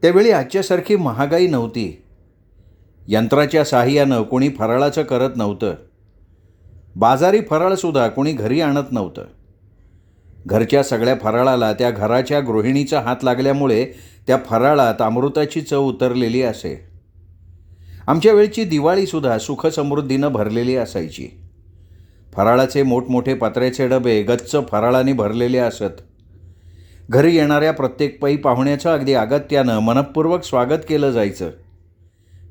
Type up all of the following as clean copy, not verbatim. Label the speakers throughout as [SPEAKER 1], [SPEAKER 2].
[SPEAKER 1] त्यावेळी आजच्यासारखी महागाई नव्हती. यंत्राच्या साहाय्यानं कोणी फराळाचं करत नव्हतं. बाजारी फराळसुद्धा कोणी घरी आणत नव्हतं. घरच्या सगळ्या फराळाला त्या घराच्या गृहिणीचा हात लागल्यामुळे त्या फराळात अमृताची चव उतरलेली असे. आमच्या वेळची दिवाळीसुद्धा सुखसमृद्धीनं भरलेली असायची. फराळाचे मोठमोठे पत्र्याचे डबे गच्च फराळाने भरलेले असत. घरी येणाऱ्या प्रत्येक पै पाहुण्याचं अगदी अगत्यानं मनःपूर्वक स्वागत केलं जायचं.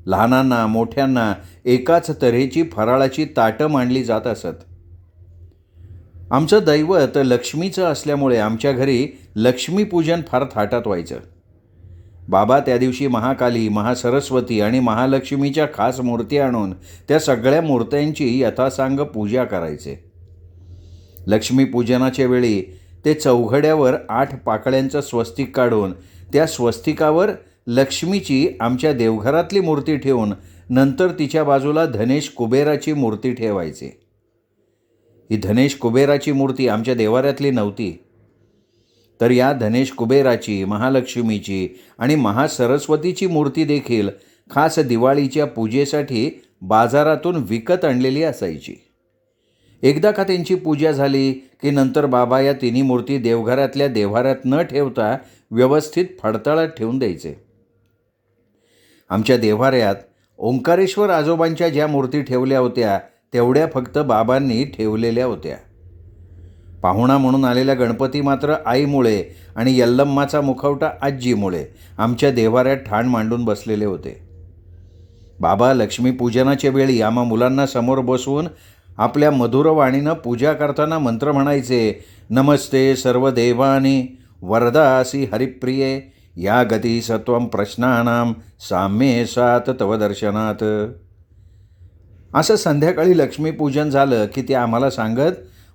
[SPEAKER 1] लहानांना मोठ्यांना एकाच तऱ्हेची फराळाची ताटं मांडली जात असत. आमचं दैवत लक्ष्मीचं असल्यामुळे आमच्या घरी लक्ष्मीपूजन फार थाटात व्हायचं. बाबा त्या दिवशी महाकाली, महासरस्वती आणि महालक्ष्मीच्या खास मूर्ती आणून त्या सगळ्या मूर्त्यांची यथासांग पूजा करायचे. लक्ष्मीपूजनाच्या वेळी ते चौघड्यावर 8 पाकळ्यांचं स्वस्तिक काढून त्या स्वस्तिकावर लक्ष्मीची आमच्या देवघरातली मूर्ती ठेवून नंतर तिच्या बाजूला धनेश कुबेराची मूर्ती ठेवायचे. ही धनेश कुबेराची मूर्ती आमच्या देवाऱ्यातली नव्हती, तर या धनेश कुबेराची, महालक्ष्मीची आणि महासरस्वतीची मूर्ती देखील खास दिवाळीच्या पूजेसाठी बाजारातून विकत आणलेली असायची. एकदा का त्यांची पूजा झाली की नंतर बाबा या तिन्ही मूर्ती देवघरातल्या देव्हाऱ्यात न ठेवता व्यवस्थित फडताळात ठेवून द्यायचे. आमच्या देव्हाऱ्यात ओंकारेश्वर आजोबांच्या ज्या मूर्ती ठेवल्या होत्या तेवढ्या फक्त बाबांनी ठेवलेल्या होत्या. पाहुणा म्हणून आलेल्या गणपती मात्र आईमुळे आणि यल्लम्माचा मुखवटा आजीमुळे आमच्या देव्हाऱ्यात ठाण मांडून बसलेले होते. बाबा लक्ष्मीपूजनाच्या वेळी आम्हा मुलांना समोर बसवून आपल्या मधुर वाणीनं पूजा करताना मंत्र म्हणायचे. नमस्ते सर्व देवानी वरदासी हरिप्रिये या गती सत्वं प्रश्नानां साम्ये सात तव दर्शनात. असं संध्याकाळी लक्ष्मीपूजन झालं की ते आम्हाला सांगत,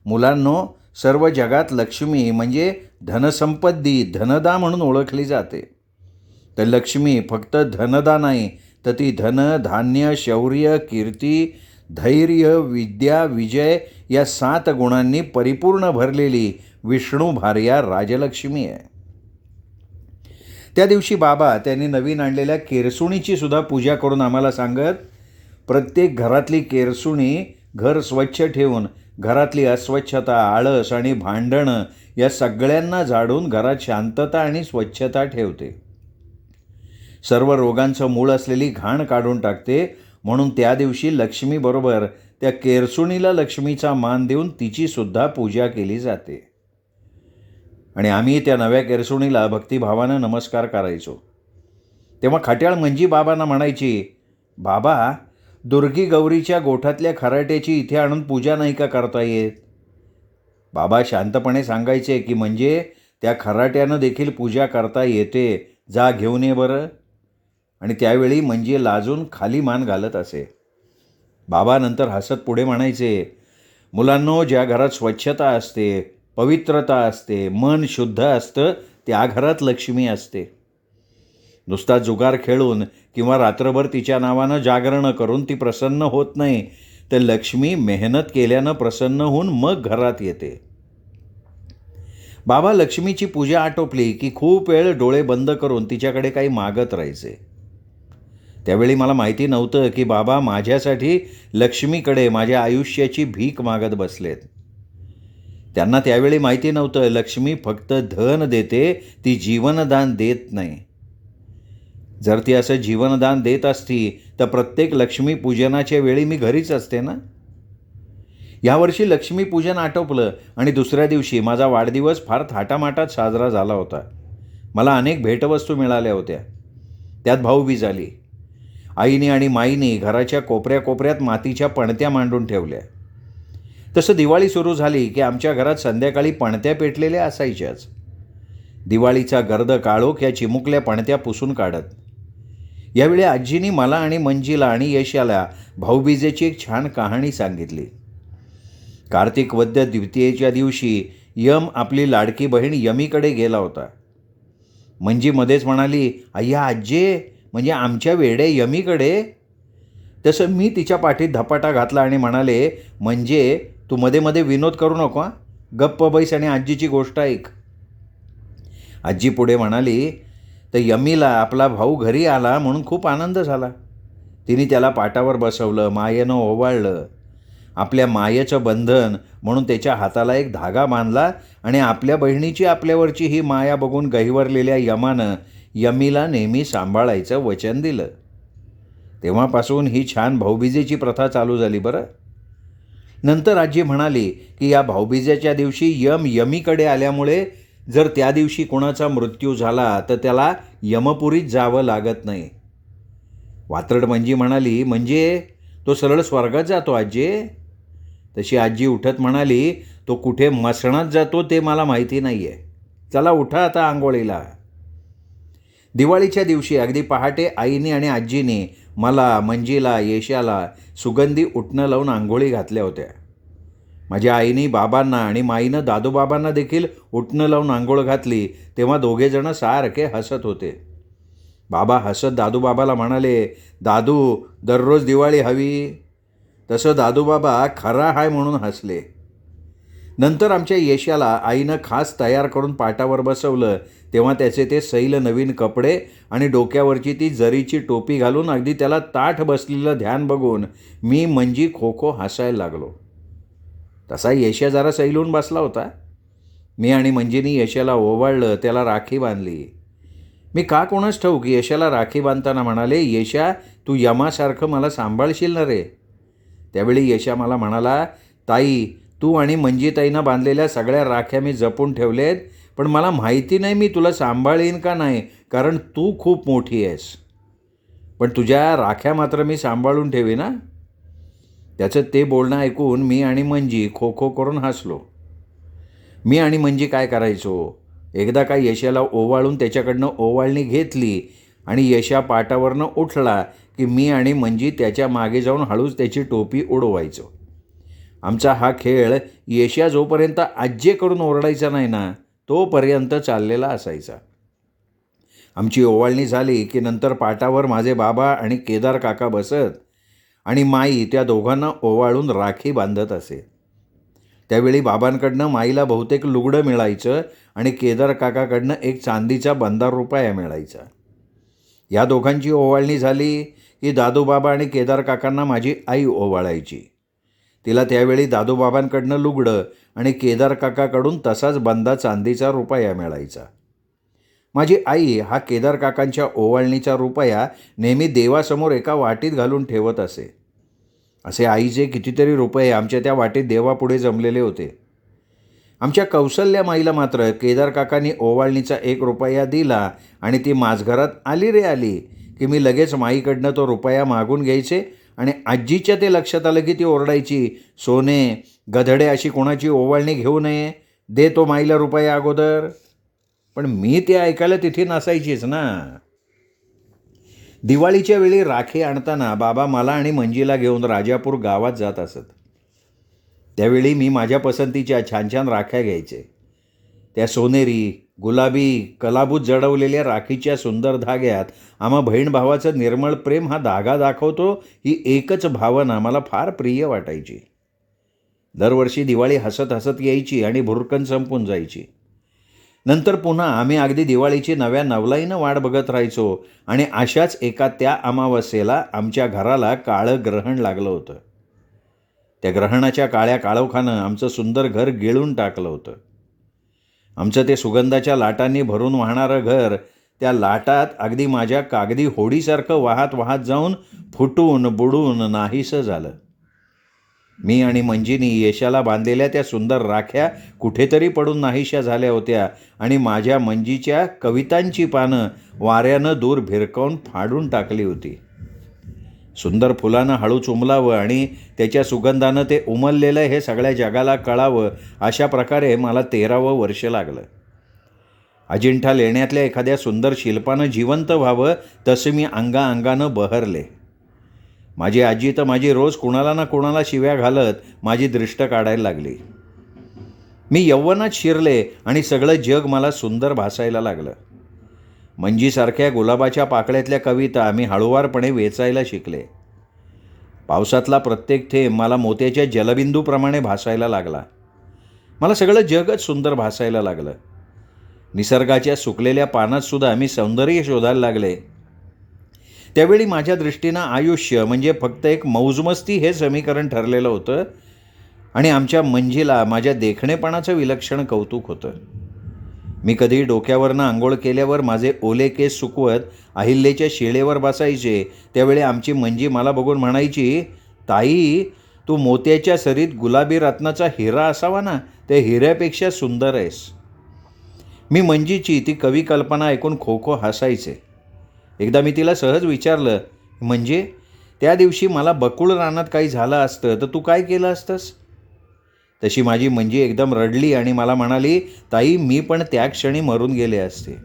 [SPEAKER 1] मुलांनो, सर्व जगात लक्ष्मी म्हणजे धनसंपत्ती, धनदा म्हणून ओळखली जाते. तर लक्ष्मी फक्त धनदा नाही, तर ती धन, धान्य, शौर्य, कीर्ती, धैर्य, विद्या, विजय या 7 गुणांनी परिपूर्ण भरलेली विष्णू भार्या राजलक्ष्मी आहे. त्या दिवशी बाबा त्यांनी नवीन आणलेल्या केरसुणीची सुद्धा पूजा करून आम्हाला सांगत, प्रत्येक घरातली केरसुणी घर स्वच्छ ठेवून घरातली अस्वच्छता, आळस आणि भांडणं या सगळ्यांना झाडून घरात शांतता आणि स्वच्छता ठेवते. सर्व रोगांचं मूळ असलेली घाण काढून टाकते. म्हणून त्या दिवशी लक्ष्मीबरोबर त्या केरसुणीला लक्ष्मीचा मान देऊन तिचीसुद्धा पूजा केली जाते. आणि आम्ही त्या नव्या केरसुणीला भक्तिभावानं नमस्कार करायचो. तेव्हा खट्याळ मंजी बाबांना म्हणायची, बाबा, दुर्गी गौरीच्या गोठातल्या खराट्याची इथे आणून पूजा नाही का करता येत? बाबा शांतपणे सांगायचे की म्हणजे त्या खराट्यानं देखील पूजा करता येते, जा घेऊन ये बरं. आणि त्यावेळी म्हणजे लाजून खाली मान घालत असे. बाबा नंतर हसत पुढे म्हणायचे, मुलांनो, ज्या घरात स्वच्छता असते, पवित्रता असते, मन शुद्ध असतं, त्या घरात लक्ष्मी असते. नुसता जुगार खेळून किंवा रात्रभर तिच्या नावानं जागरणं करून ती प्रसन्न होत नाही, तर लक्ष्मी मेहनत केल्यानं प्रसन्न होऊन मग घरात येते. बाबा लक्ष्मीची पूजा आटोपली की खूप वेळ डोळे बंद करून तिच्याकडे काही मागत राहायचे. त्यावेळी मला माहिती नव्हतं की बाबा माझ्यासाठी लक्ष्मीकडे माझ्या आयुष्याची भीक मागत बसलेत. त्यांना त्यावेळी माहिती नव्हतं लक्ष्मी फक्त धन देते, ती जीवनदान देत नाही. जर ती असं जीवनदान देत असती तर प्रत्येक लक्ष्मीपूजनाच्या वेळी मी घरीच असते ना. यावर्षी लक्ष्मीपूजन आटोपलं आणि दुसऱ्या दिवशी माझा वाढदिवस फार थाटामाटात साजरा झाला होता. मला अनेक भेटवस्तू मिळाल्या होत्या. त्यात भाऊबीज आली. आईने आणि माईने घराच्या कोपऱ्या कोपऱ्यात मातीच्या पणत्या मांडून ठेवल्या. तसं दिवाळी सुरू झाली की आमच्या घरात संध्याकाळी पणत्या पेटलेल्या असायच्याच. दिवाळीचा गर्द काळोख या चिमुकल्या पणत्या पुसून काढत. यावेळी आजीनी मला आणि मंजीला आणि यशाला भाऊबीजेची एक छान कहाणी सांगितली. कार्तिक वद्य द्वितीयेच्या दिवशी यम आपली लाडकी बहीण यमीकडे गेला होता. मंजी मध्येच म्हणाली, अय्या आज्जे, म्हणजे आमच्या वेड्या यमीकडे? तसं मी तिच्या पाठीत धपाटा घातला आणि म्हणाले, म्हणजे तू मध्ये मध्ये विनोद करू नको, गप्प बैस आणि आजीची गोष्ट ऐक. आजी पुढे म्हणाली, तर यमीला आपला भाऊ घरी आला म्हणून खूप आनंद झाला. तिने त्याला पाटावर बसवलं, मायेनं ओवाळलं. आपल्या मायेचं बंधन म्हणून त्याच्या हाताला एक धागा बांधला आणि आपल्या बहिणीची आपल्यावरची ही माया बघून गहिवरलेल्या यमानं यमीला नेहमी सांभाळायचं वचन दिलं. तेव्हापासून ही छान भाऊबीजेची प्रथा चालू झाली बरं. नंतर आजी म्हणाली की या भाऊबीजेच्या दिवशी यमीकडे आल्यामुळे जर त्या दिवशी कोणाचा मृत्यू झाला तर त्याला यमपुरीत जावं लागत नाही. वात्रट मंजी म्हणाली, म्हणजे तो सरळ स्वर्गात जातो आजी? तशी आजी उठत म्हणाली, तो कुठे मसणात जातो ते मला माहिती नाही आहे. चला उठा आता आंघोळीला. दिवाळीच्या दिवशी अगदी पहाटे आईने आणि आजीने मला, मंजीला, येशाला सुगंधी उटणं लावून आंघोळी घातल्या होत्या. माझ्या आईने बाबांना आणि माईनं दादूबाबांना देखील उटणं लावून आंघोळ घातली. तेव्हा दोघेजणं सारखे हसत होते. बाबा हसत दादूबाबाला म्हणाले, दादू, दररोज दिवाळी हवी. तसं दादूबाबा खरा आहे म्हणून हसले. नंतर आमच्या येशाला आईनं खास तयार करून पाटावर बसवलं. तेव्हा त्याचे ते सैल नवीन कपडे आणि डोक्यावरची ती जरीची टोपी घालून अगदी त्याला ताठ बसलेलं ध्यान बघून मी, मंजी, खो हसायला लागलो. तसा येशा जरा सैलून बसला होता. मी आणि मंजीनी येशाला ओवाळलं, त्याला राखी बांधली. मी का कोणास ठाऊक येशाला राखी बांधताना म्हणाले, येशा, तू यमासारखं मला सांभाळशील ना रे? त्यावेळी येशा मला म्हणाला, ताई, तू आणि मंजीताईनं बांधलेल्या सगळ्या राख्या मी जपून ठेवलेत, पण मला माहिती नाही मी तुला सांभाळीन का नाही, कारण तू खूप मोठी आहेस. पण तुझ्या राख्या मात्र मी सांभाळून ठेवी ना. त्याचं ते बोलणं ऐकून मी आणि मंजी खो करून हसलो. मी आणि मंजी काय करायचो, एकदा काय येशाला ओवाळून त्याच्याकडनं ओवाळणी घेतली आणि येशा पाटावरनं उठला की मी आणि मंजी त्याच्या मागे जाऊन हळूच त्याची टोपी उडवायचो. आमचा हा खेळ येशा जोपर्यंत आज्जेकडून ओरडायचा नाही ना तोपर्यंत चाललेला असायचा. आमची ओवाळणी झाली की नंतर पाटावर माझे बाबा आणि केदार काका बसत आणि माई त्या दोघांना ओवाळून राखी बांधत असे. त्यावेळी बाबांकडनं माईला बहुतेक लुगडं मिळायचं आणि केदार काकाकडनं एक चांदीचा बंधार रुपया मिळायचा. या दोघांची ओवाळणी झाली की दादूबाबा आणि केदार काकांना माझी आई ओवाळायची. तिला त्यावेळी दादूबाबांकडनं लुगडं आणि केदार काकाकडून तसाच बंदा चांदीचा रुपया मिळायचा. माझी आई हा केदार काकांच्या ओवाळणीचा रुपया नेहमी देवासमोर एका वाटीत घालून ठेवत असे. असे आईचे कितीतरी रुपये आमच्या त्या वाटीत देवापुढे जमलेले होते. आमच्या कौसल्या माईला मात्र केदार काकांनी ओवाळणीचा 1 रुपया दिला आणि ती माझघरात आली रे आली की मी लगेच माईकडनं तो रुपया मागून घ्यायचे आणि आजीच्या ते लक्षात आलं की ती ओरडायची, सोने, गधडे, अशी कोणाची ओवाळणी घेऊ नये, दे तो माईला रुपया अगोदर. पण मी ते ऐकायला तिथे नसायचीच ना. दिवाळीच्या वेळी राखी आणताना बाबा मला आणि मंजीला घेऊन राजापूर गावात जात असत. त्यावेळी मी माझ्या पसंतीच्या छान छान राख्या घ्यायचे. त्या सोनेरी, गुलाबी, कलाबूत जडवलेल्या राखीच्या सुंदर धाग्यात आम्हा बहीण भावाचं निर्मळ प्रेम हा धागा दाखवतो ही एकच भावना मला फार प्रिय वाटायची. दरवर्षी दिवाळी हसत हसत यायची आणि भुरकन संपून जायची. नंतर पुन्हा आम्ही अगदी दिवाळीची नव्या नवलाईनं वाट बघत राहायचो आणि अशाच एका त्या अमावस्येला आमच्या घराला काळं ग्रहण लागलं होतं. त्या ग्रहणाच्या काळ्या काळोखानं आमचं सुंदर घर गिळून टाकलं होतं. आमचं ते सुगंधाच्या लाटांनी भरून वाहणारं घर त्या लाटात अगदी माझ्या कागदी होडीसारखं वाहत वाहत जाऊन फुटून बुडून नाहीसं झालं. मी आणि मंजीनी येशाला बांधलेल्या त्या सुंदर राख्या कुठेतरी पडून नाहीशा झाल्या होत्या आणि माझ्या मंजीच्या कवितांची पानं वाऱ्यानं दूर भिरकावून फाडून टाकली होती. सुंदर फुलानं हळूच उमलावं आणि त्याच्या सुगंधानं ते उमललेलं हे सगळ्या जगाला कळावं अशा प्रकारे मला 13वं वर्ष लागलं. अजिंठा लेण्यातल्या एखाद्या सुंदर शिल्पानं जिवंत व्हावं तसं मी अंगानं बहरले. माझी आजी तर माझी रोज कुणाला ना कुणाला शिव्या घालत माझी दृष्ट काढायला लागली. मी यौवनात शिरले आणि सगळं जग मला सुंदर भासायला लागलं. मंजीसारख्या गुलाबाच्या पाकळ्यातल्या कविता मी हळुवारपणे वेचायला शिकले. पावसातला प्रत्येक थेंब मला मोत्याच्या जलबिंदूप्रमाणे भासायला लागला. मला सगळं जगच सुंदर भासायला लागलं. निसर्गाच्या सुकलेल्या पानातसुद्धा मी सौंदर्य शोधायला लागले. त्यावेळी माझ्या दृष्टीनं आयुष्य म्हणजे फक्त एक मौजमस्ती हे समीकरण ठरलेलं होतं आणि आमच्या मंजीला माझ्या देखणेपणाचं विलक्षण कौतुक होतं. मी कधी डोक्यावरनं आंघोळ केल्यावर माझे ओले केस सुकवत अहिल्याच्या शिळेवर बसायचे. त्यावेळी आमची मंजी मला बघून म्हणायची, ताई, तू मोत्याच्या सरीत गुलाबी रत्नाचा हिरा असावा ना, त्या हिऱ्यापेक्षा सुंदर आहेस. मी मंजीची ती कवी कल्पना ऐकून खो खो हसायचे. एकदा मी तिला सहज विचारलं, म्हणजे त्या दिवशी मला बकुळ रानात काही झालं असतं तर तू काय केलं असतंस? तशी माझी मंजी एकदम रडली आणि मला म्हणाली, ताई, मी पण त्या क्षणी मरून गेले असते.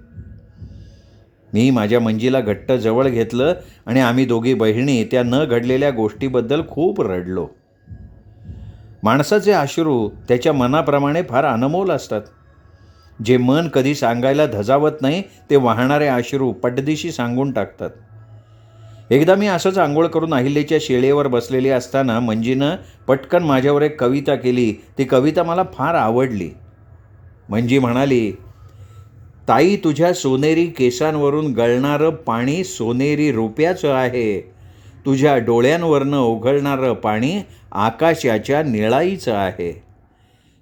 [SPEAKER 1] मी माझ्या मंजीला घट्ट जवळ घेतलं आणि आम्ही दोघी बहिणी त्या न घडलेल्या गोष्टीबद्दल खूप रडलो. माणसाचे अश्रू त्याच्या मनाप्रमाणे फार अनमोल असतात. जे मन कधी सांगायला धजावत नाही ते वाहणारे अश्रू पटदिशी सांगून टाकतात. एकदा मी असंच आंघोळ करून अहिल्याच्या शेळेवर बसलेली असताना मंजीनं पटकन माझ्यावर एक कविता केली. ती कविता मला फार आवडली. मंजी म्हणाली, ताई, तुझ्या सोनेरी केसांवरून गळणारं पाणी सोनेरी रुपयाचं आहे. तुझ्या डोळ्यांवरनं ओघळणारं पाणी आकाशाच्या निळाईचं आहे.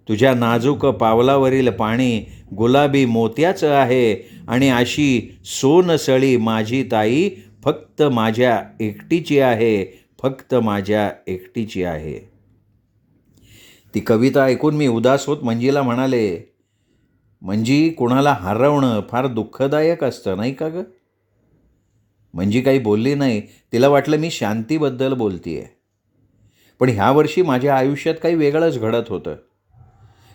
[SPEAKER 1] तुझ्या नाजूक पावलावरील पाणी गुलाबी मोत्याचं आहे आणि अशी सोनसळी माझी ताई फक्त माझ्या एकटीची आहे, फक्त माझ्या एकटीची आहे. ती कविता ऐकून मी उदास होत मंजीला म्हणाले, मंजी, कुणाला हरवणं फार दुःखदायक असतं नाही का गं? मंजी काही बोलली नाही. तिला वाटलं मी शांतीबद्दल बोलतीये. पण ह्या वर्षी माझ्या आयुष्यात काही वेगळंच घडत होतं.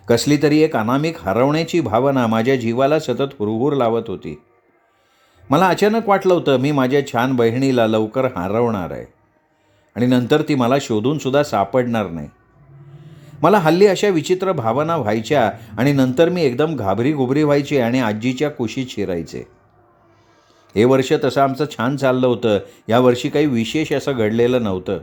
[SPEAKER 1] कसली तरी एक अनामिक हरवण्याची भावना माझ्या जीवाला सतत हुरहुर लावत होती. मला अचानक वाटलं होतं मी माझ्या छान बहिणीला लवकर हरवणार आहे आणि नंतर ती मला शोधूनसुद्धा सापडणार नाही. मला हल्ली अशा विचित्र भावना व्हायच्या आणि नंतर मी एकदम घाबरी व्हायचे आणि आजीच्या कुशीत शिरायचे. हे वर्ष तसं आमचं छान चाललं होतं. यावर्षी काही विशेष असं घडलेलं नव्हतं.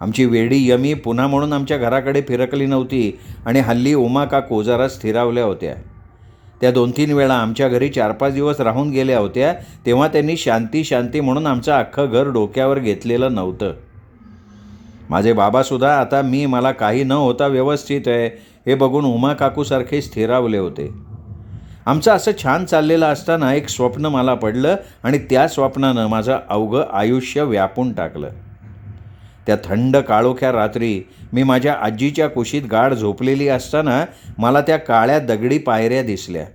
[SPEAKER 1] आमची वेडी यमी पुन्हा म्हणून आमच्या घराकडे फिरकली नव्हती आणि हल्ली उमा काकू जरा स्थिरावल्या होत्या. त्या 2-3 वेळा आमच्या घरी 4-5 दिवस राहून गेल्या होत्या. तेव्हा त्यांनी शांती म्हणून आमचं अख्खं घर डोक्यावर घेतलेलं नव्हतं. माझे बाबासुद्धा आता मला काही न होता व्यवस्थित आहे हे बघून उमा काकूसारखे स्थिरावले होते. आमचं असं छान चाललेलं असताना एक स्वप्न मला पडलं आणि त्या स्वप्नानं माझं अवघं आयुष्य व्यापून टाकलं. त्या थंड काळोख्या रात्री मी माझ्या आजीच्या कुशीत गाढ झोपलेली असताना मला त्या काळ्या दगडी पायऱ्या दिसल्या.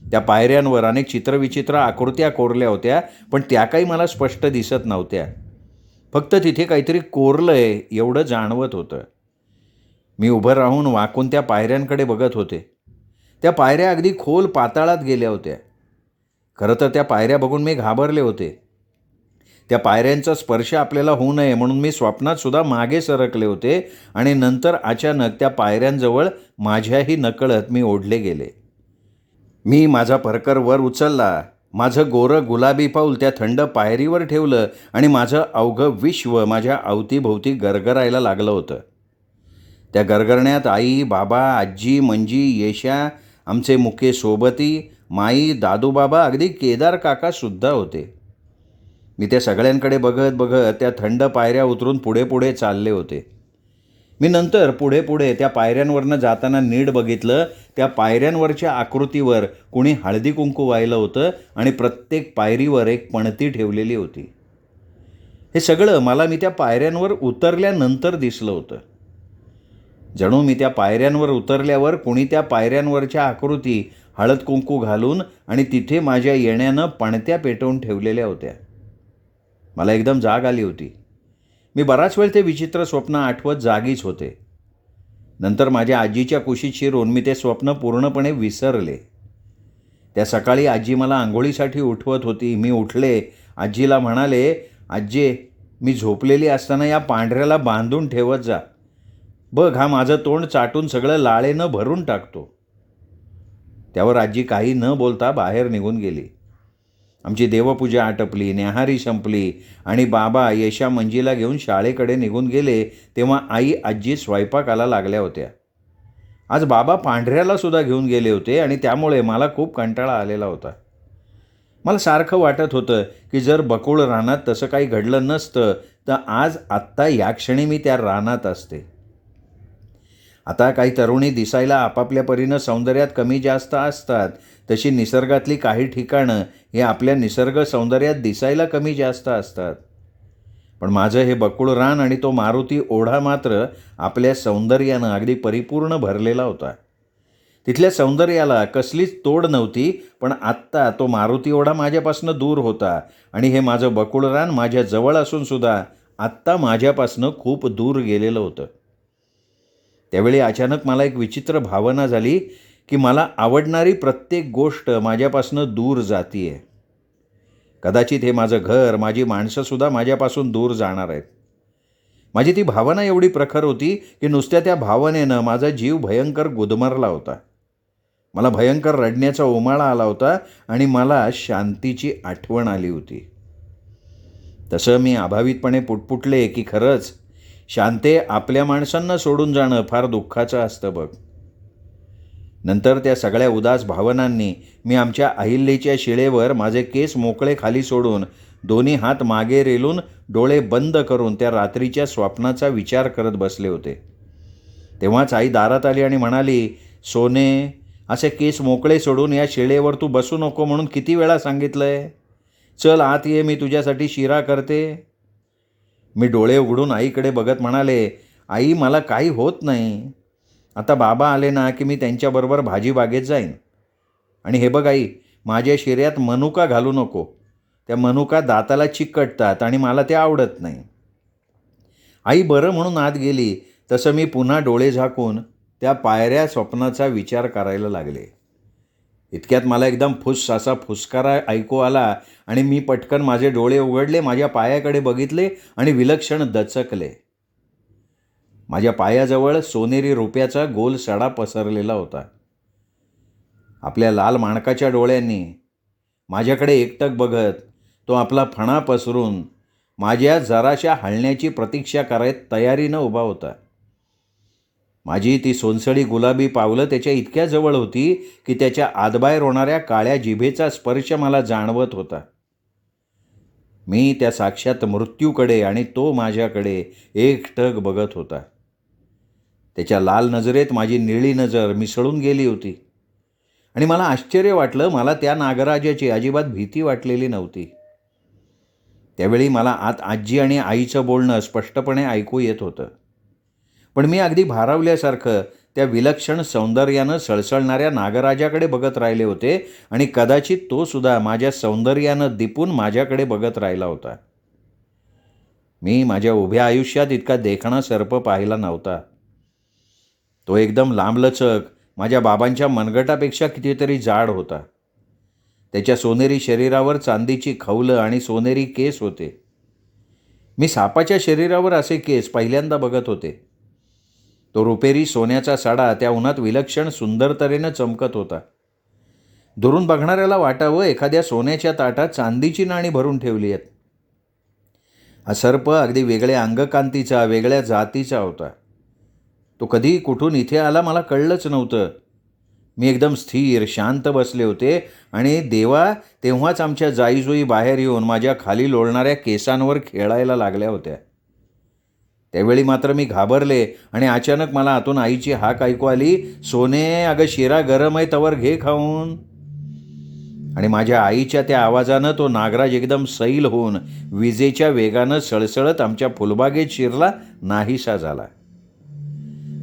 [SPEAKER 1] त्या पायऱ्यांवर अनेक चित्रविचित्र आकृत्या कोरल्या होत्या, पण त्या काही मला स्पष्ट दिसत नव्हत्या. फक्त तिथे काहीतरी कोरलंय एवढं जाणवत होतं. मी उभं राहून वाकून त्या पायऱ्यांकडे बघत होते. त्या पायऱ्या अगदी खोल पाताळात गेल्या होत्या. खरं तर त्या पायऱ्या बघून मी घाबरले होते. त्या पायऱ्यांचा स्पर्श आपल्याला होऊ नये म्हणून मी स्वप्नातसुद्धा मागे सरकले होते आणि नंतर अचानक त्या पायऱ्यांजवळ माझ्याही नकळत मी ओढले गेले. मी माझा परकर वर उचलला. माझं गोरं गुलाबी पाऊल त्या थंड पायरीवर ठेवलं आणि माझं अवघं विश्व माझ्या अवतीभोवती गरगरायला लागलं होतं. त्या गरगरण्यात आई, बाबा, आजी, मंजी, येशा, आमचे मुके सोबती, माई, दादूबाबा, अगदी केदार काकासुद्धा होते. मी त्या सगळ्यांकडे बघत त्या थंड पायऱ्या उतरून पुढे चालले होते. मी नंतर पुढे त्या पायऱ्यांवरनं जाताना नीट बघितलं. त्या पायऱ्यांवरच्या आकृतीवर कुणी हळदी कुंकू वाहिलं होतं आणि प्रत्येक पायरीवर एक पणती ठेवलेली होती. हे सगळं मला मी त्या पायऱ्यांवर उतरल्यानंतर दिसलं होतं. जणू मी त्या पायऱ्यांवर उतरल्यावर कुणी त्या पायऱ्यांवरच्या आकृती हळद कुंकू घालून आणि तिथे माझ्या येण्यानं पणत्या पेटवून ठेवलेल्या होत्या. मला एकदम जाग आली होती. मी बराच वेळ ते विचित्र स्वप्न आठवत जागीच होते. नंतर माझ्या आजीच्या कुशीत शिरून मी ते स्वप्न पूर्णपणे विसरले. त्या सकाळी आजी मला आंघोळीसाठी उठवत होती. मी उठले. आजीला म्हणाले, आज्जे, मी झोपलेली असताना या पांढऱ्याला बांधून ठेवत जा. बघ, हा माझं तोंड चाटून सगळं लाळेनं भरून टाकतो. त्यावर आजी काही न बोलता बाहेर निघून गेली. आमची देवपूजा आटपली, न्याहारी संपली आणि बाबा येशा मंजीला घेऊन शाळेकडे निघून गेले तेव्हा आई, आजी स्वयंपाकाला लागल्या होत्या. आज बाबा पांढऱ्याला सुद्धा घेऊन गेले होते आणि त्यामुळे मला खूप कंटाळा आलेला होता. मला सारखं वाटत होतं की जर बकुळ रानात तसं काही घडलं नसतं तर आज आत्ता या क्षणी मी त्या रानात असते. आता काही तरुणी दिसायला आपापल्या परीनं सौंदर्यात कमी जास्त असतात, तशी निसर्गातली काही ठिकाणं हे आपल्या निसर्ग सौंदर्यात दिसायला कमी जास्त असतात. पण माझं हे बकुळ रान आणि तो मारुती ओढा मात्र आपल्या सौंदर्यानं अगदी परिपूर्ण भरलेला होता. तिथल्या सौंदर्याला कसलीच तोड नव्हती, पण आत्ता तो मारुती ओढा माझ्यापासून दूर होता आणि हे माझं बकुळ रान माझ्या जवळ असूनसुद्धा आत्ता माझ्यापासून खूप दूर गेलेलं होतं. त्यावेळी अचानक मला एक विचित्र भावना झाली की मला आवडणारी प्रत्येक गोष्ट माझ्यापासून दूर जातीये. कदाचित हे माझं घर, माझी माणसंसुद्धा माझ्यापासून दूर जाणार आहेत. माझी ती भावना एवढी प्रखर होती की नुसत्या त्या भावनेनं माझा जीव भयंकर गुदमरला होता. मला भयंकर रडण्याचा उमाळा आला होता आणि मला शांतीची आठवण आली होती. तसं मी अभावितपणे पुटपुटले की खरंच शांते, आपल्या माणसांना सोडून जाणं फार दुःखाचं असतं बघ. नंतर त्या सगळ्या उदास भावनांनी मी आमच्या अहिल्याच्या शिळेवर माझे केस मोकळे खाली सोडून दोन्ही हात मागे रेलून डोळे बंद करून त्या रात्रीच्या स्वप्नाचा विचार करत बसले होते. तेव्हाच आई दारात आली आणि म्हणाली, सोने, असे केस मोकळे सोडून या शिळेवर तू बसू नको म्हणून किती वेळा सांगितलंय. चल आत ये, मी तुझ्यासाठी शिरा करते. मी डोळे उघडून आईकडे बघत म्हणाले, आई, मला काही होत नाही. आता बाबा आले ना की मी त्यांच्याबरोबर भाजीबागेत जाईन. आणि हे बघ आई, माझ्या शिऱ्यात मनुका घालू नको. त्या मनुका दाताला चिकटतात आणि मला ते आवडत नाही. आई बरं म्हणून आत गेली तसं मी पुन्हा डोळे झाकून त्या पायऱ्या स्वप्नाचा विचार करायला लागले. इतक्यात मला एकदम फुस असा फुसकारा ऐकू आला आणि मी पटकन माझे डोळे उघडले, माझ्या पायाकडे बघितले आणि विलक्षण दचकले. माझ्या पायाजवळ सोनेरी रुपयाचा गोल सडा पसरलेला होता. आपल्या लाल माणकाच्या डोळ्यांनी माझ्याकडे एकटक बघत तो आपला फणा पसरून माझ्या जराशा हलण्याची प्रतीक्षा करत तयारीनं उभा होता. माझी ती सोनसळी गुलाबी पावलं त्याच्या इतक्या जवळ होती की त्याच्या आतबाहेर होणाऱ्या काळ्या जिभेचा स्पर्श मला जाणवत होता. मी त्या साक्षात मृत्यूकडे आणि तो माझ्याकडे एकटक बघत होता. त्याच्या लाल नजरेत माझी निळी नजर मिसळून गेली होती आणि मला आश्चर्य वाटलं. मला त्या नागराजाची अजिबात भीती वाटलेली नव्हती. त्यावेळी मला आत आजी आणि आईचं बोलणं स्पष्टपणे ऐकू येत होतं. पण मी अगदी भारावल्यासारखं त्या विलक्षण सौंदर्यानं सळसळणाऱ्या नागराजाकडे बघत राहिले होते आणि कदाचित तो सुद्धा माझ्या सौंदर्यानं दिपून माझ्याकडे बघत राहिला होता. मी माझ्या उभ्या आयुष्यात इतका देखणा सर्प पाहिला नव्हता. तो एकदम लांबलचक, माझ्या बाबांच्या मनगटापेक्षा कितीतरी जाड होता. त्याच्या सोनेरी शरीरावर चांदीची खवलं आणि सोनेरी केस होते. मी सापाच्या शरीरावर असे केस पहिल्यांदा बघत होते. तो रुपेरी सोन्याचा सडा त्या उन्हात विलक्षण सुंदर तऱ्हेनं चमकत होता. दुरून बघणाऱ्याला वाटावं एखाद्या सोन्याच्या ताटात चांदीची नाणी भरून ठेवली आहेत. हा सर्प अगदी वेगळ्या अंगकांतीचा, वेगळ्या जातीचा होता. तो कधी कुठून इथे आला मला कळलंच नव्हतं. मी एकदम स्थिर शांत बसले होते आणि देवा तेव्हाच आमच्या जाईजुई बाहेर येऊन माझ्या खाली लोळणाऱ्या केसांवर खेळायला लागल्या होत्या. त्यावेळी मात्र मी घाबरले आणि अचानक मला आतून आईची हाक ऐकू आली, सोने, अगं शिरा गरम आहे, तवर घे खाऊन. आणि माझ्या आईच्या त्या आवाजानं तो नागराज एकदम सैल होऊन विजेच्या वेगानं सळसळत आमच्या फुलबागेत शिरला, नाहीसा झाला.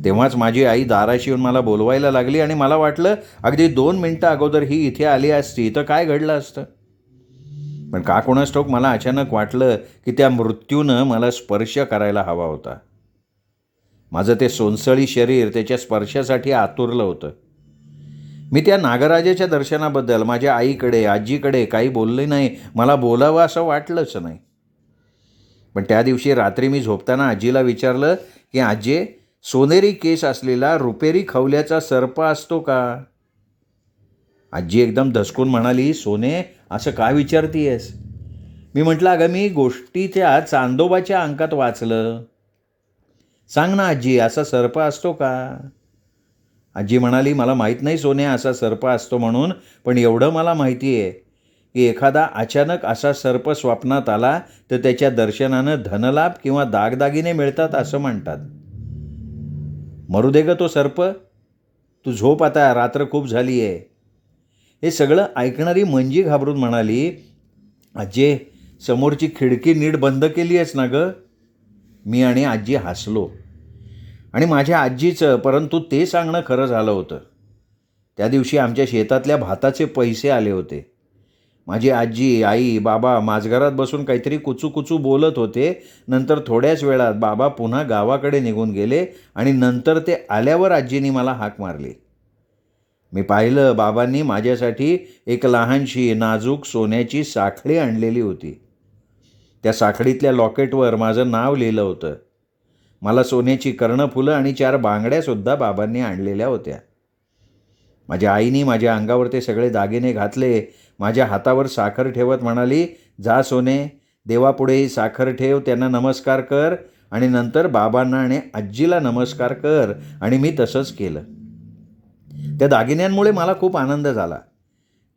[SPEAKER 1] तेव्हाच माझी आई दाराशी येऊन मला बोलवायला लागली आणि मला वाटलं अगदी 2 मिनिटं अगोदर ही इथे आली असती तर काय घडलं असतं. पण का कोणास ठाऊक मला अचानक वाटलं की त्या मृत्यूनं मला स्पर्श करायला हवा होता. माझं ते सोनसळी शरीर त्याच्या स्पर्शासाठी आतुरलं होतं. मी त्या नागराजाच्या दर्शनाबद्दल माझ्या आईकडे, आजीकडे काही बोलले नाही. मला बोलावं असं वाटलंच नाही. पण त्या दिवशी रात्री मी झोपताना आजीला विचारलं की आजी, सोनेरी केस असलेला रुपेरी खवल्याचा सर्प असतो का? आजी एकदम धसकून म्हणाली, सोने, असं का विचारतीयस? मी म्हटलं, अगं मी गोष्टी त्या चांदोबाच्या अंकात वाचलं. सांग ना आजी, असा सर्प असतो का? आजी म्हणाली, मला माहीत नाही सोन्या असा सर्प असतो म्हणून, पण एवढं मला माहिती आहे की एखादा अचानक असा सर्प स्वप्नात आला तर त्याच्या दर्शनानं धनलाभ किंवा दागदागिने मिळतात असं म्हणतात. मरू दे ग तो सर्प, तू झोप आता, रात्र खूप झाली आहे. हे सगळं ऐकणारी मंजी घाबरून म्हणाली, आजे समोरची खिडकी नीट बंद केली आहेस ना गं? मी आणि आजी हसलो आणि माझ्या आजीचं, परंतु ते सांगणं खरं झालं होतं. त्या दिवशी आमच्या शेतातल्या भाताचे पैसे आले होते. माझी आजी, आई, बाबा माझघरात बसून काहीतरी कुचू बोलत होते. नंतर थोड्याच वेळात बाबा पुन्हा गावाकडे निघून गेले आणि नंतर ते आल्यावर आजीने मला हाक मारली. मी पाहिलं, बाबांनी माझ्यासाठी एक लहानशी नाजूक सोन्याची साखळी आणलेली होती. त्या साखळीतल्या लॉकेटवर माझं नाव लिहिलं होतं. मला सोन्याची कर्णफुलं आणि 4 बांगड्यासुद्धा बाबांनी आणलेल्या होत्या. माझ्या आईने माझ्या अंगावर ते सगळे दागिने घातले. माझ्या हातावर साखर ठेवत म्हणाली, जा सोने, देवापुढे साखर ठेव, त्यांना नमस्कार कर आणि नंतर बाबांना आणि आजीला नमस्कार कर. आणि मी तसंच केलं. त्या दागिन्यांमुळे मला खूप आनंद झाला.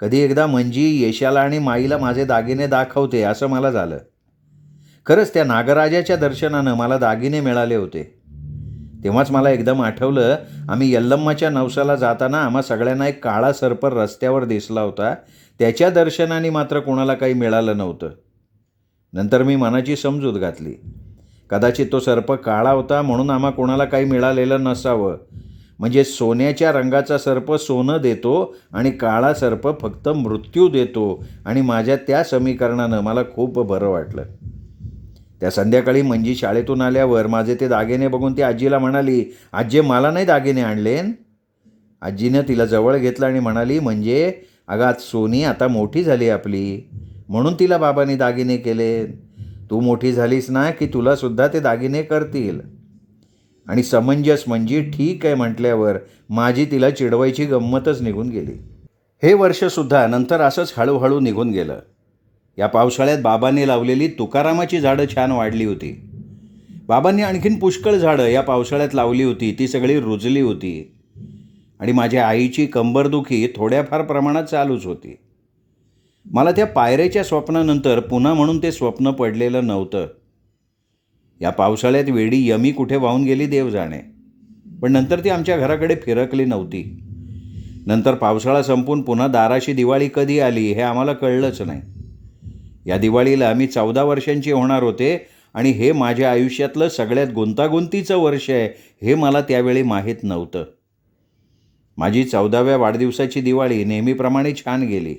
[SPEAKER 1] कधी एकदा मंजी येशाला आणि माईला माझे दागिने दाखवते असं मला झालं. खरंच त्या नागराजाच्या दर्शनानं मला दागिने मिळाले होते. तेव्हाच मला एकदम आठवलं, आम्ही यल्लम्माच्या नवसाला जाताना आम्हा सगळ्यांना एक काळा सर्प रस्त्यावर दिसला होता. त्याच्या दर्शनाने मात्र कोणाला काही मिळालं नव्हतं. नंतर मी मनाची समजूत घातली, कदाचित तो सर्प काळा होता म्हणून आम्हा कोणाला काही मिळालेलं नसावं. म्हणजे सोन्याच्या रंगाचा सर्प सोनं देतो आणि काळा सर्प फक्त मृत्यू देतो. आणि माझ्या त्या समीकरणानं मला खूप बरं वाटलं. त्या संध्याकाळी मंजी शाळेतून आल्यावर माझे ते दागिने बघून ती आजीला म्हणाली, आजी मला नाही दागिने आणलेन? आजीनं तिला जवळ घेतलं आणि म्हणाली, म्हणजे अगं आज सोनी आता मोठी झाली आपली, म्हणून तिला बाबांनी दागिने केले. तू मोठी झालीस ना की तुलासुद्धा ते दागिने करतील. आणि समंजस मंजी ठीक आहे म्हटल्यावर माझी तिला चिडवायची गंमतच निघून गेली. हे वर्षसुद्धा नंतर असंच हळूहळू निघून गेलं. या पावसाळ्यात बाबांनी लावलेली तुकारामाची झाडं छान वाढली होती. बाबांनी आणखीन पुष्कळ झाडं या पावसाळ्यात लावली होती. ती सगळी रुजली होती. आणि माझ्या आईची कंबरदुखी थोड्याफार प्रमाणात चालूच होती. मला त्या पायऱ्याच्या स्वप्नानंतर पुन्हा म्हणून ते स्वप्न पडलेलं नव्हतं. या पावसाळ्यात वेडी यमी कुठे वाहून गेली देव जाणे. पण नंतर ती आमच्या घराकडे फिरकली नव्हती. नंतर पावसाळा संपून पुन्हा दाराशी दिवाळी कधी आली हे आम्हाला कळलंच नाही. या दिवाळीला मी 14 वर्षांची होणार होते आणि हे माझ्या आयुष्यातलं सगळ्यात गुंतागुंतीचं वर्ष आहे हे मला त्यावेळी माहीत नव्हतं. माझी 14व्या वाढदिवसाची दिवाळी नेहमीप्रमाणे छान गेली.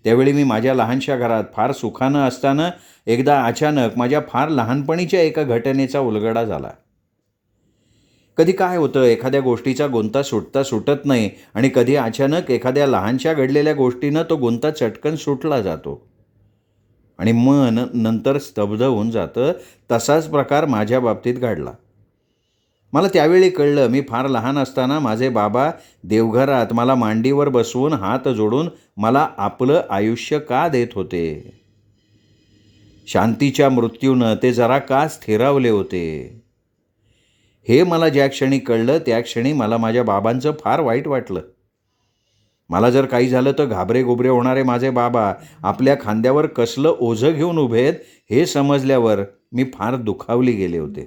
[SPEAKER 1] त्यावेळी मी माझ्या लहानशा घरात फार सुखानं असताना एकदा अचानक माझ्या फार लहानपणीच्या एका घटनेचा उलगडा झाला. कधी काय होतं, एखाद्या गोष्टीचा गुंता सुटत नाही आणि कधी अचानक एखाद्या लहानशा घडलेल्या गोष्टीनं तो गुंता चटकन सुटला जातो आणि मन नंतर स्तब्ध होऊन जातं. तसाच प्रकार माझ्या बाबतीत घडला. मला त्यावेळी कळलं, मी फार लहान असताना माझे बाबा देवघरात मला मांडीवर बसवून हात जोडून मला आपलं आयुष्य का देत होते. शांतीच्या मृत्यूनं ते जरा का स्थिरावले होते. हे मला ज्या क्षणी कळलं त्या क्षणी मला माझ्या बाबांचं फार वाईट वाटलं. मला जर काही झालं तर घाबरे घुबरे होणारे माझे बाबा आपल्या खांद्यावर कसलं ओझं घेऊन उभे आहेत हे समजल्यावर मी फार दुखावली गेले होते.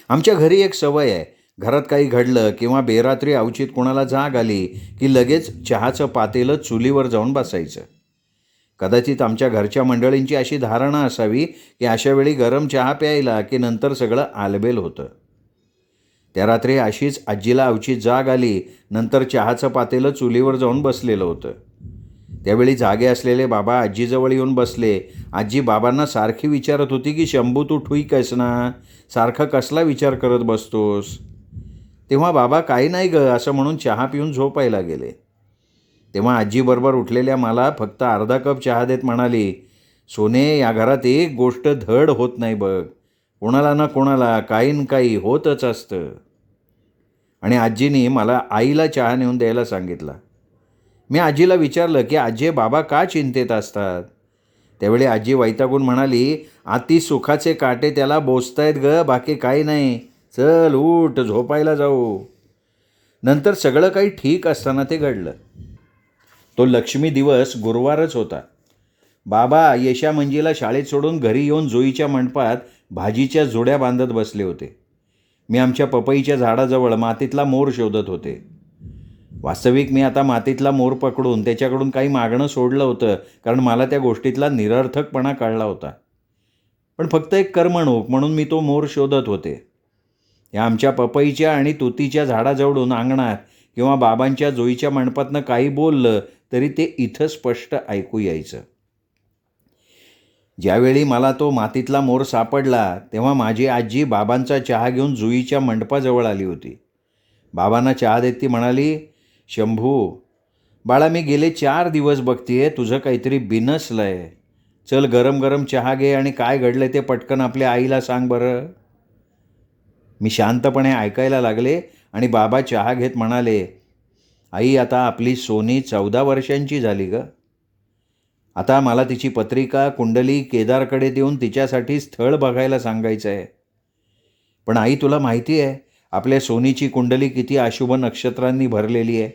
[SPEAKER 1] आमच्या घरी एक सवय आहे, घरात काही घडलं किंवा बेरात्री अवचित कोणाला जाग आली की लगेच चहाचं पातेलं चुलीवर जाऊन बसायचं. कदाचित आमच्या घरच्या मंडळींची अशी धारणा असावी की अशा वेळी गरम चहा प्यायला की नंतर सगळं आलबेल होतं. त्या रात्री अशीच आजीला अवचित जाग आली. नंतर चहाचं पातेलं चुलीवर जाऊन बसलेलं होतं. त्यावेळी जागे असलेले बाबा आजीजवळ येऊन बसले. आजी बाबांना सारखी विचारत होती की शंभू तू ठीक आहेस ना, सारखा कसला विचार करत बसतोस. तेव्हा बाबा काही नाही ग असं म्हणून चहा पिऊन झोपायला गेले. तेव्हा आजीबरोबर उठलेल्या मला फक्त अर्धा कप चहा देत म्हणाली, सोने या घरात एक गोष्ट धड होत नाही बघ, कोणाला ना कोणाला काही न काही होतच असतं. आणि आजीने मला आईला चहा नेऊन द्यायला सांगितला. मी आजीला विचारलं की आजी बाबा का चिंतेत असतात. त्यावेळी आजी वैतागून म्हणाली, अति सुखाचे काटे त्याला बोचतायत ग, बाकी काही नाही, चल उठ झोपायला जाऊ. नंतर सगळं काही ठीक असताना ते घडलं. तो लक्ष्मी दिवस गुरुवारच होता. बाबा यशा मंजीला शाळेत सोडून घरी येऊन जुईच्या मंडपात भाजीच्या जोड्या बांधत बसले होते. मी आमच्या पपईच्या झाडाजवळ मातीतला मोर शोधत होते. वास्तविक मी आता मातीतला मोर पकडून त्याच्याकडून काही मागणं सोडलं होतं, कारण मला त्या गोष्टीतला निरर्थकपणा कळला होता. पण फक्त एक करमणूक म्हणून मी तो मोर शोधत होते. या आमच्या पपईच्या आणि तुतीच्या झाडाजवळून अंगणात किंवा बाबांच्या जोईच्या मंडपातनं काही बोललं तरी ते इथं स्पष्ट ऐकू यायचं. ज्यावेळी मला तो मातीतला मोर सापडला तेव्हा माझी आजी बाबांचा चहा घेऊन जुईच्या मंडपाजवळ आली होती. बाबांना चहा देत ती म्हणाली, शंभू बाळा, मी गेले 4 दिवस बघतीये तुझं काहीतरी बिनसलंय. चल गरम गरम चहा घे आणि काय घडलं ते पटकन आपल्या आईला सांग बरं. मी शांतपणे ऐकायला लागले आणि बाबा चहा घेत म्हणाले, आई, आता आपली सोनी 14 वर्षांची झाली ग. आता मला तिची पत्रिका कुंडली केदारकडे देऊन तिच्यासाठी स्थळ बघायला सांगायचं आहे. पण आई, तुला माहिती आहे आपल्या सोनीची कुंडली किती अशुभ नक्षत्रांनी भरलेली आहे.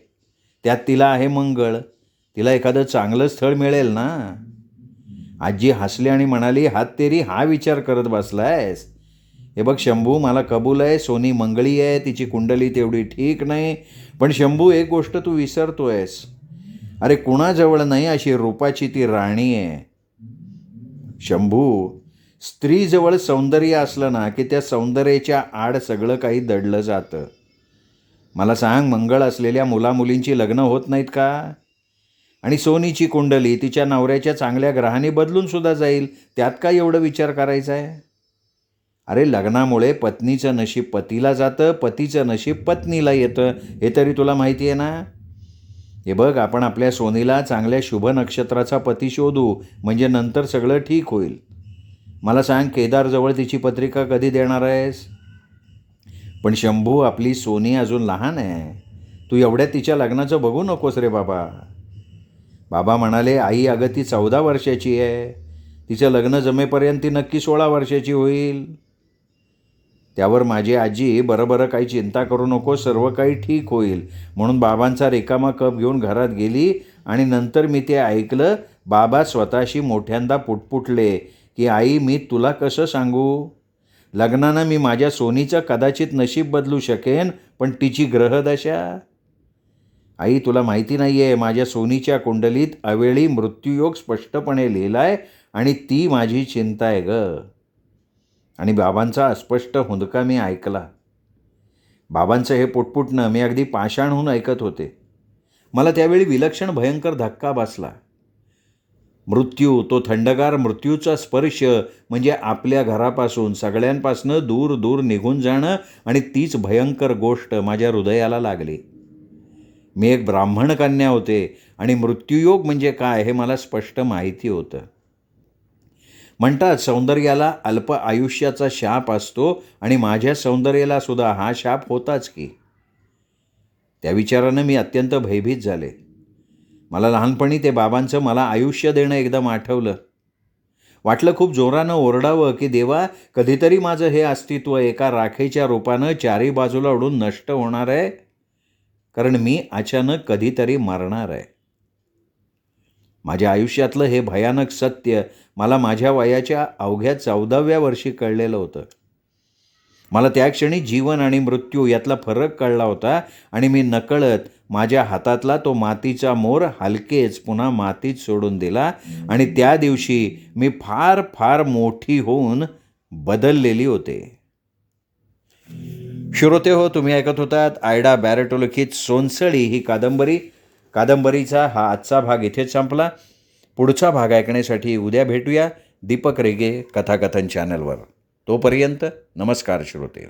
[SPEAKER 1] त्यात तिला आहे मंगळ. तिला एखादं चांगलं स्थळ मिळेल ना. आजी हसली आणि म्हणाली, हात तेरी हा विचार करत बसलायस. हे बघ शंभू, मला कबूल आहे सोनी मंगळी आहे, तिची कुंडली तेवढी ठीक नाही. पण शंभू, एक गोष्ट तू विसरतोयस. अरे कुणाजवळ नाही अशी रूपाची ती राणी आहे. शंभू, स्त्रीजवळ सौंदर्य असलं ना की त्या सौंदर्याच्या आड सगळं काही दडलं जातं. मला सांग, मंगळ असलेल्या मुलामुलींची लग्न होत नाहीत का? आणि सोनीची कुंडली तिच्या नवऱ्याच्या चांगल्या ग्रहाने बदलून सुद्धा जाईल. त्यात काय एवढं विचार करायचा आहे? अरे लग्नामुळे पत्नीचं नशीब पतीला जातं, पतीचं नशीब पत्नीला येतं, हे तरी तुला माहिती आहे ना. हे बघ, आपण आपल्या सोनीला चांगल्या शुभ नक्षत्राचा पती शोधू, म्हणजे नंतर सगळं ठीक होईल. मला सांग, केदारजवळ तिची पत्रिका कधी देणार आहेस? पण शंभू, आपली सोनी अजून लहान आहे. तू एवढ्यात तिच्या लग्नाचं बघू नकोस रे बाबा. बाबा म्हणाले, आई अगं ती 14 वर्षाची आहे. तिचं लग्न जमेपर्यंत ती नक्की 16 वर्षाची होईल. त्यावर माझी आजी, बरं काही चिंता करू नको, सर्व काही ठीक होईल म्हणून बाबांचा रिकामा कप घेऊन घरात गेली. आणि नंतर मी ते ऐकलं. बाबा स्वतःशी मोठ्यांदा पुटपुटले की आई, मी तुला कसं सांगू, लग्नानं मी माझ्या सोनीचं कदाचित नशीब बदलू शकेन, पण तिची ग्रहदशा. आई, तुला माहिती नाही आहे, माझ्या सोनीच्या कुंडलीत अवेळी मृत्यूयोग स्पष्टपणे लिहिलाय आणि ती माझी चिंता आहे ग. आणि बाबांचा अस्पष्ट हुंदका मी ऐकला. बाबांचं हे पुटपुटणं मी अगदी पाषाणहून ऐकत होते. मला त्यावेळी विलक्षण भयंकर धक्का बसला. मृत्यू, तो थंडगार मृत्यूचा स्पर्श म्हणजे आपल्या घरापासून सगळ्यांपासून दूर दूर निघून जाणं, आणि तीच भयंकर गोष्ट माझ्या हृदयाला लागली. मी एक ब्राह्मण कन्या होते आणि मृत्यूयोग म्हणजे काय हे मला स्पष्ट माहिती होतं. म्हणतात सौंदर्याला अल्प आयुष्याचा शाप असतो, आणि माझ्या सौंदर्याला सुद्धा हा शाप होताच की. त्या विचारानं मी अत्यंत भयभीत झाले. मला लहानपणी ते बाबांचं मला आयुष्य देणं एकदम आठवलं. वाटलं खूप जोरानं ओरडावं की देवा, कधीतरी माझं हे अस्तित्व एका राखेच्या रूपानं चारी बाजूला उडून नष्ट होणार आहे, कारण मी अचानक कधीतरी मरणार आहे. माझ्या आयुष्यातलं हे भयानक सत्य मला माझ्या वयाच्या अवघ्या 14व्या वर्षी कळलेलं होतं. मला त्या क्षणी जीवन आणि मृत्यू यातला फरक कळला होता, आणि मी नकळत माझ्या हातातला तो मातीचा मोर हलकेच पुन्हा मातीत सोडून दिला. आणि त्या दिवशी मी फार फार मोठी होऊन बदललेली होते. श्रोते हो, तुम्ही ऐकत होतात आयडा बॅरेटो लिखित सोनसळी ही कादंबरीचा हा आजचा भाग इथेच संपला. पुढचा भाग ऐकण्यासाठी उद्या भेटूया दीपक रेगे कथाकथन चॅनलवर. तोपर्यंत नमस्कार श्रोते.